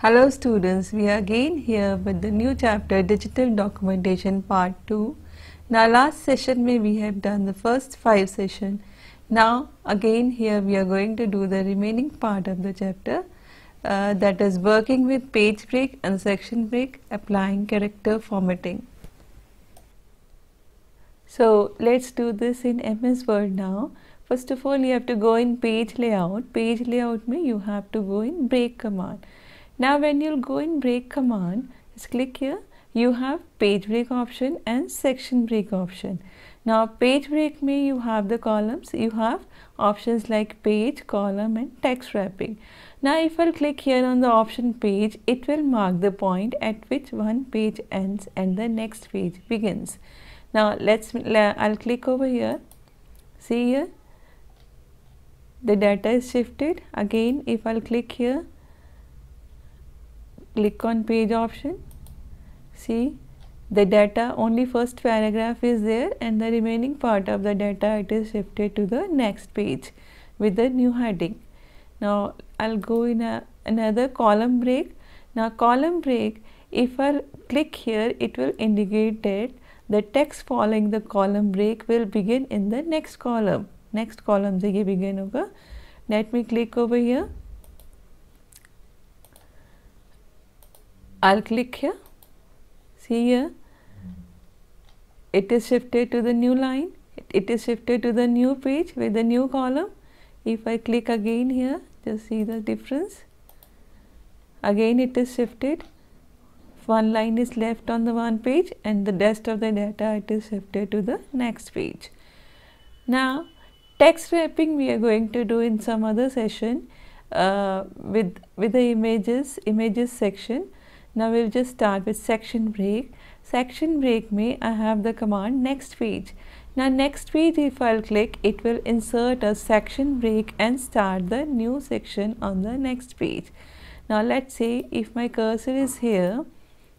Hello students, we are again here with the new chapter Digital Documentation Part 2. Now last session we have done the first 5 sessions. Now again here we are going to do the remaining part of the chapter, that is working with page break and section break, applying character formatting. So let's do this in MS Word now. First of all you have to go in page layout. Page layout mein you have to go in break command. Now when you'll go in break command, just click here, you have page break option and section break option. Now page break mein you have the columns, you have options like page, column and text wrapping. Now if I'll click here on the option page, it will mark the point at which one page ends and the next page begins. Now I'll click over here, see here, the data is shifted. Again if I'll click here, click on page option, see the data, only first paragraph is there and the remaining part of the data it is shifted to the next page with the new heading. Now I'll go in another column break. Now column break, if I click here, it will indicate that the text following the column break will begin in the next column. Next column से ये begin होगा. Let me click over here. I'll click here, see here, it is shifted to the new line, it is shifted to the new page with the new column. If I click again here, just see the difference. Again it is shifted, one line is left on the one page and the rest of the data it is shifted to the next page. Now text wrapping we are going to do in some other session with the images section. Now we'll just start with section break. Section break may I have the command next page. Now next page if I'll click, it will insert a section break and start the new section on the next page. Now let's say if my cursor is here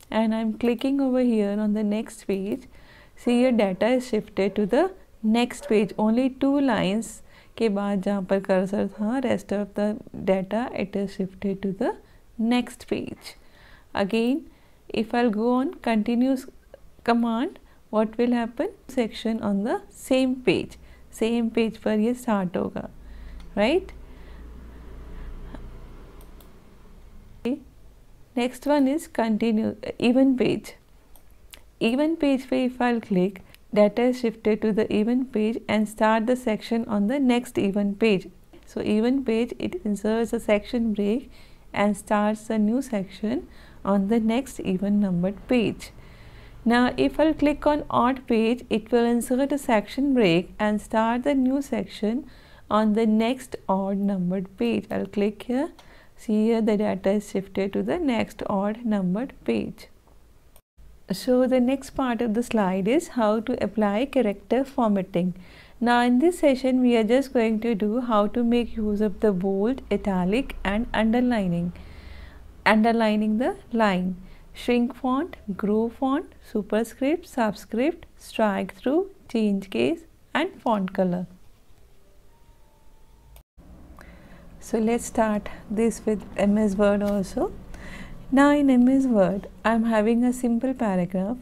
and I'm clicking over here on the next page, see your data is shifted to the next page. Only 2 lines के बाद जहाँ पर cursor था, rest of the data it is shifted to the next page. Again if I'll go on continuous command, what will happen? Section on the same page पर ये start होगा, right? Okay. Next one is continue even page. Even page पे if I'll click, data is shifted to the even page and start the section on the next even page. So even page, it inserts a section break and starts a new section on the next even numbered page. Now if I'll click on odd page, it will insert a section break and start the new section on the next odd numbered page. I'll click here, see here the data is shifted to the next odd numbered page. So the next part of the slide is how to apply character formatting. Now in this session we are just going to do how to make use of the bold, italic and underlining the line, shrink font, grow font, superscript, subscript, strike through, change case and font color. So let's start this with MS Word also. Now in MS Word I am having a simple paragraph,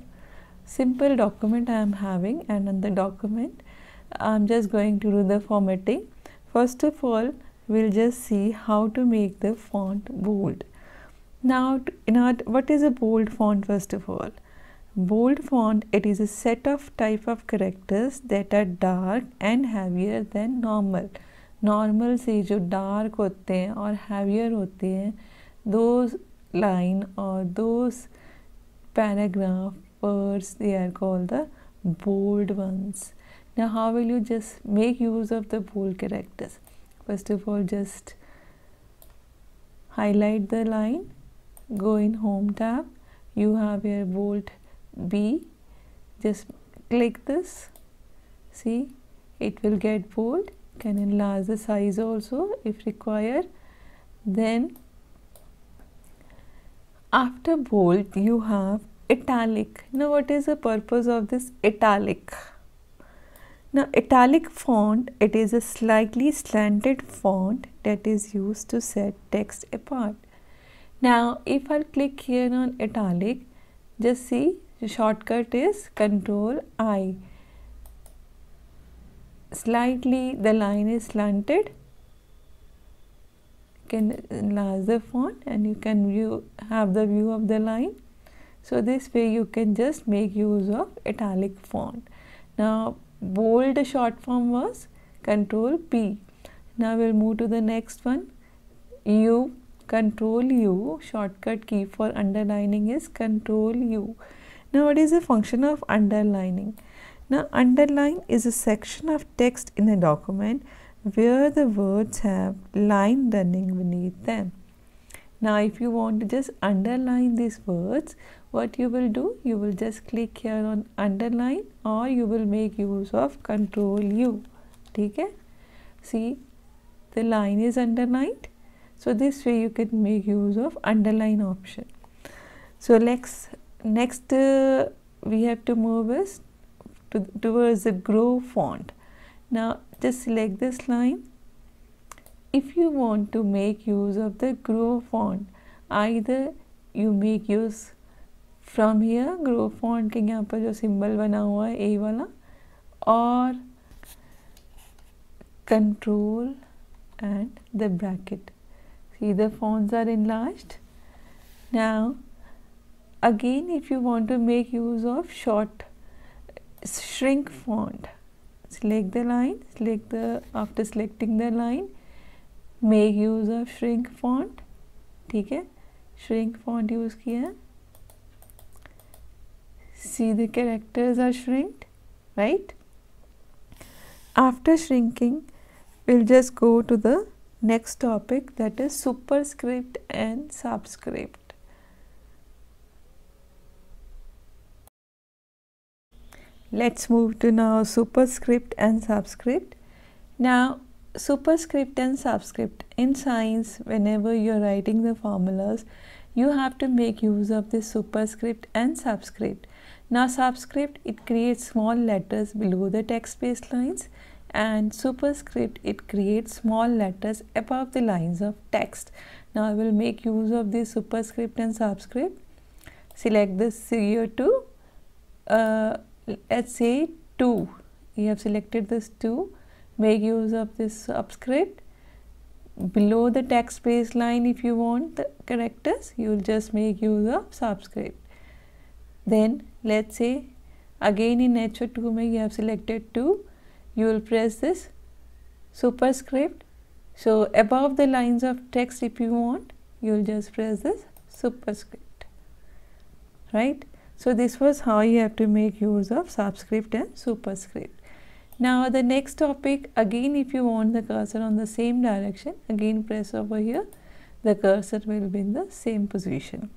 simple document I am having, and on the document I am just going to do the formatting. First of all we'll just see how to make the font bold. Now what is a bold font? First of all, bold font, it is a set of type of characters that are dark and heavier than normal. Normal से जो dark होते हैं और heavier होते हैं, those line or those paragraph words, they are called the bold ones. Now how will you just make use of the bold characters? First of all, just highlight the line, go in home tab, you have your bold B, just click this, see it will get bold. Can enlarge the size also if required. Then after bold you have italic. Now what is the purpose of this italic? Now italic font, it is a slightly slanted font that is used to set text apart. Now if I'll click here on italic, just see the shortcut is Control I. Slightly the line is slanted. You can enlarge the font and you can have the view of the line. So this way you can just make use of italic font. Now bold short form was Control P. Now we'll move to the next one. U, Control U, shortcut key for underlining is Control U. Now what is the function of underlining? Now underline is a section of text in a document where the words have line running beneath them. Now if you want to just underline these words, what you will do? You will just click here on underline, or you will make use of Control U. Okay? See, the line is underlined. So this way you can make use of underline option. So next we have to move is towards the grow font. Now just select this line. If you want to make use of the grow font, either you make use from here grow font के यहाँ पर जो symbol बना हुआ है A वाला, और control and the bracket. See, the fonts are enlarged. Now again, if you want to make use of shrink font, select the line, after selecting the line, make use of shrink font. ठीक है, shrink font use किया. See, the characters are shrinked, right? After shrinking, we'll just go to the next topic, that is superscript and subscript. Let's move to now superscript and subscript. Now superscript and subscript in science, whenever you're writing the formulas, you have to make use of this superscript and subscript. Now subscript, it creates small letters below the text-based lines, and superscript, it creates small letters above the lines of text. Now I will make use of this superscript and subscript. Select this here to let's say 2. You have selected this 2. Make use of this subscript. Below the text-based line, if you want the characters, you will just make use of subscript. Then let's say again in HO2 you have selected 2. You will press this superscript. So above the lines of text, if you want, you will just press this superscript, right? So this was how you have to make use of subscript and superscript. Now the next topic, again if you want the cursor on the same direction, again press over here, the cursor will be in the same position.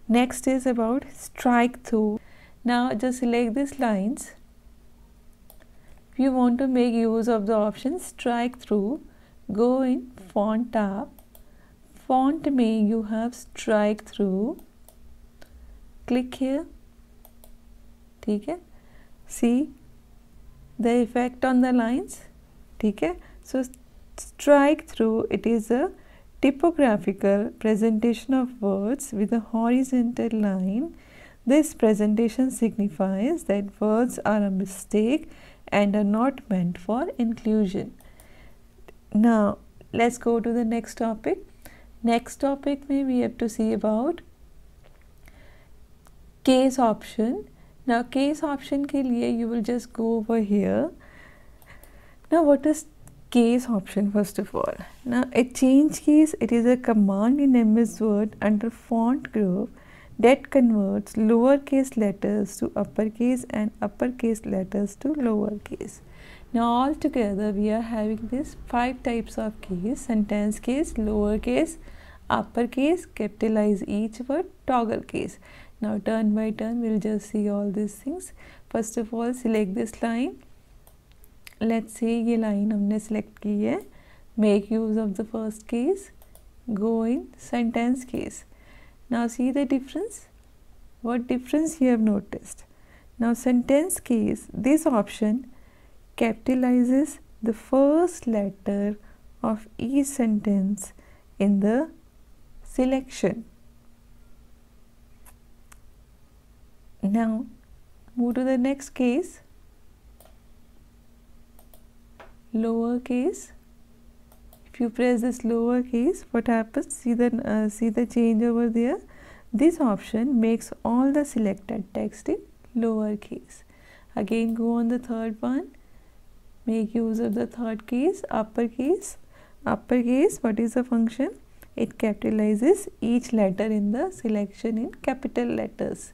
Next is about strike through. Now just select these lines. If you want to make use of the option strike through, go in font tab, font में you have strike through, click here. ठीक है, see the effect on the lines. ठीक है, so strike through, it is a typographical presentation of words with a horizontal line. This presentation signifies that words are a mistake and are not meant for inclusion. Now let's go to the next topic. Next topic में we have to see about case option. Now case option के लिए you will just go over here. Now what is case option first of all? Now a change case, it is a command in MS Word under font group that converts lowercase letters to uppercase and uppercase letters to lowercase. Now all together we are having this 5 types of case: sentence case, lowercase, uppercase, capitalize each word, toggle case. Now turn by turn we'll just see all these things. First of all, select this line. Let's say ये line हमने select की है. Make use of the first case. Go in sentence case. Now see the difference. What difference you have noticed? Now sentence case, this option capitalizes the first letter of each sentence in the selection. Now move to the next case, lower case. If you press this lower case, what happens? See the change over there. This option makes all the selected text in lower case. Again go on the third one, make use of the third case, uppercase. Uppercase, what is the function? It capitalizes each letter in the selection in capital letters.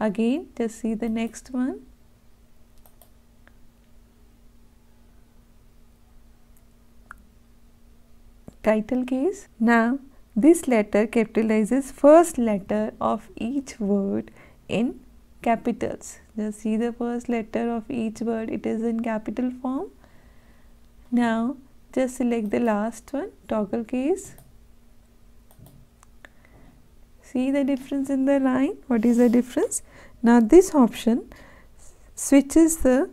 Again just see the next one, title case. Now this letter capitalizes first letter of each word in capitals. Just see the first letter of each word, it is in capital form. Now just select the last one, toggle case. See the difference in the line? What is the difference? Now this option switches the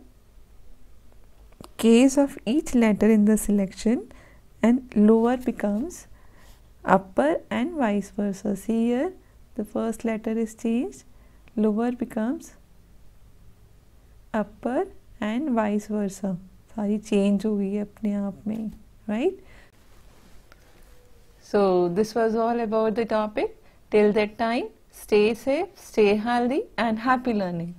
case of each letter in the selection, and lower becomes upper and vice versa. See here, the first letter is changed, lower becomes upper and vice versa. सारी change हो गई है अपने आप में, right? So this was all about the topic. Till that time, stay safe, stay healthy and happy learning.